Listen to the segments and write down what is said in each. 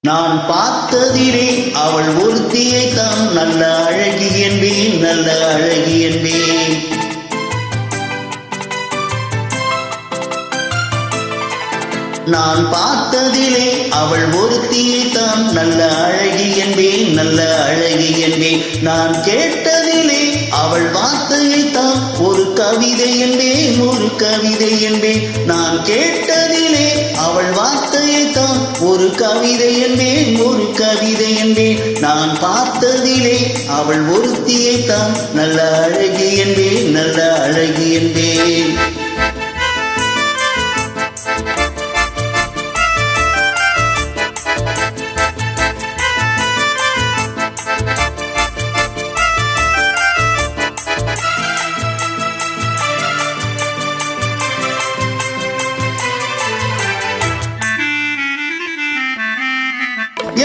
நான் பார்த்ததிலே அவள் ஒருத்தியை தான் நல்ல அழகி என்பேன், நல்ல அழகி என்பேன். நான் பார்த்ததிலே அவள் ஒருத்தியை தான் நல்ல அழகி என்பேன், நல்ல அழகி என்பேன். நான் கேட்டதிலே அவள் வார்த்தையை தான் ஒரு கவிதை என்பேன், ஒரு கவிதை என்பேன். நான் கேட்டதிலே அவள் வார்த்தையை தான் ஒரு கவிதை என்பேன், ஒரு கவிதை என்பேன். நான் பார்த்ததிலே அவள் ஒருத்தியை தான் நல்ல அழகி என்பேன், நல்ல அழகி என்பேன்.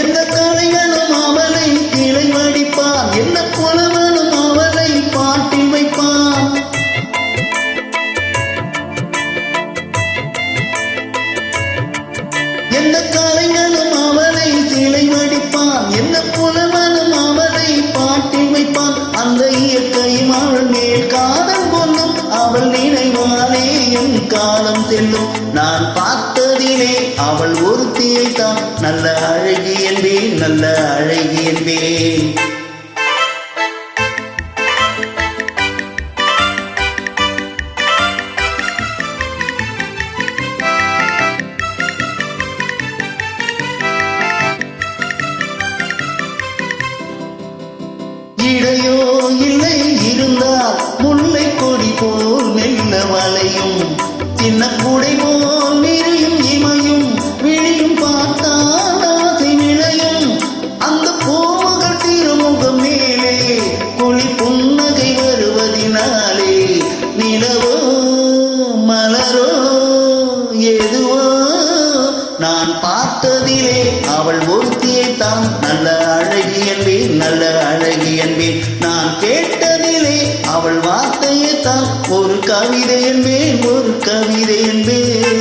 எந்த கலைகளும் அவளை கிளை வடிப்பான், என்ன புலவனும் அவளை பாட்டில் வைப்பான். எந்த கலைகளும் அவளை கிளை வடிப்பான், என்ன புலவனும் அவளை பாட்டில் வைப்பான். அந்த இயற்கையும் அவள் மேல் காதல் கொள்ளும், அவள் நினைவாலே என் காலம் செல்லும். நான் பார்த்ததிலே அவள் ஒருத்தியை தான் நல்ல அழகி என்பேன், நல்ல அழகி என்பேன். இடையோ இல்லை இருந்தால் முல்லை கொடி போல் மெல்ல வளையும், சின்ன குடை போல் விரியும் இமையும் விழியும் பார்த்தால் ஆசை விளையும். அந்த பூமகள் திருமுகம் மேலே குழி புன்னகை வருவதினாலே நிலவோ மலரோ எதுவோ. நான் பார்த்ததிலே அவள் ஒருத்தியை தான் நல்ல அழகி என்பேன், நல்ல அழகி என்பேன். நான் கேட்டதிலே அவள் வார்த்தையை தான் ஒரு கவிதை என்பேன், ஒரு கவிதை என்பேன்.